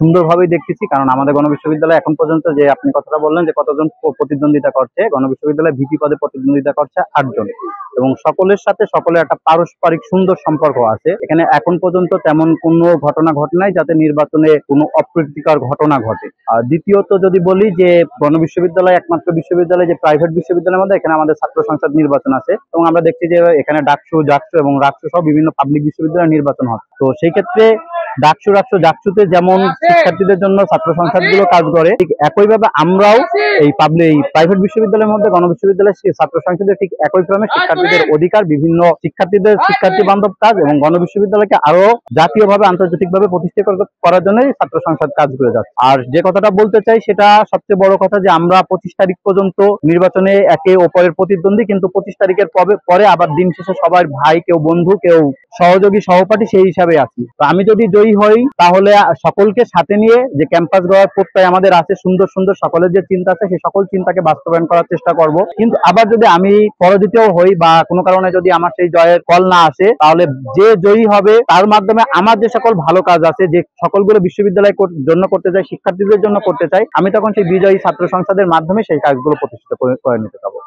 সুন্দরভাবেই দেখতেছি, কারণ আমাদের গণবিশ্ববিদ্যালয় এখন পর্যন্ত যে আপনি কথাটা বললেন যে কতজন প্রতিদ্বন্দ্বিতা করছে, গণবিশ্ববিদ্যালয় ভিপি পদে প্রতিদ্বন্দ্বিতা করছে 8 জন, এবং সকলের সাথে সকলের একটা পারস্পরিক সুন্দর সম্পর্ক আছে। এখানে এখন পর্যন্ত তেমন কোনো ঘটনা ঘটে নাই যাতে নির্বাচনে কোনো অপ্রীতিকর ঘটনা ঘটে। আর দ্বিতীয়ত যদি বলি যে গণবিশ্ববিদ্যালয় একমাত্র বিশ্ববিদ্যালয় যে প্রাইভেট বিশ্ববিদ্যালয়ের মধ্যে এখানে আমাদের ছাত্র সংসদ নির্বাচন আছে, এবং আমরা দেখছি যে এখানে ডাকসু, জাকসু এবং রাকসু সহ বিভিন্ন পাবলিক বিশ্ববিদ্যালয়ের নির্বাচন হয়। তো সেই ক্ষেত্রে ডাকসু, রাকসু, জাকসুতে যেমন শিক্ষার্থীদের জন্য ছাত্র সংসদগুলো কাজ করে, ঠিক একইভাবে আমরাও এই প্রাইভেট বিশ্ববিদ্যালয়ের মধ্যে গণবিশ্ববিদ্যালয়ের ছাত্র সংসদে ঠিক একই ক্রমে শিক্ষার্থীদের অধিকার, বিভিন্ন শিক্ষার্থী বান্ধব কাজ এবং গণবিশ্ববিদ্যালয়কে আরো জাতীয়ভাবে আন্তর্জাতিকভাবে প্রতিষ্ঠা করার জন্যই ছাত্র সংসদ কাজ করে যাচ্ছে। আর যে কথাটা বলতে চাই সেটা সবচেয়ে বড় কথা যে আমরা 25 তারিখ পর্যন্ত নির্বাচনে একে অপরের প্রতিদ্বন্দ্বী, কিন্তু 25 তারিখের পরে আবার দিন শেষে সবার ভাই, কেউ বন্ধু, কেউ সহযোগী, সহপাঠী সেই হিসাবে আছি। তো আমি যদি জয়ী হই তাহলে সকলকে সাথে নিয়ে যে ক্যাম্পাস গড়ার প্রত্যয় আমাদের আছে, সুন্দর সুন্দর সকলের যে চিন্তা আছে সেই সকল চিন্তাকে বাস্তবায়ন করার চেষ্টা করব। কিন্তু আবার যদি আমি পরাজিতও হই বা কোনো কারণে যদি আমার সেই জয়ের ফল না আসে, তাহলে যে জয়ী হবে তার মাধ্যমে আমার যে সকল ভালো কাজ আছে, যে সকলগুলো বিশ্ববিদ্যালয়ের জন্য করতে চাই, শিক্ষার্থীদের জন্য করতে চাই, আমি তখন সেই বিজয়ী ছাত্র সংসদের মাধ্যমে সেই কাজগুলো প্রতিষ্ঠিত করে নিতে পারবো।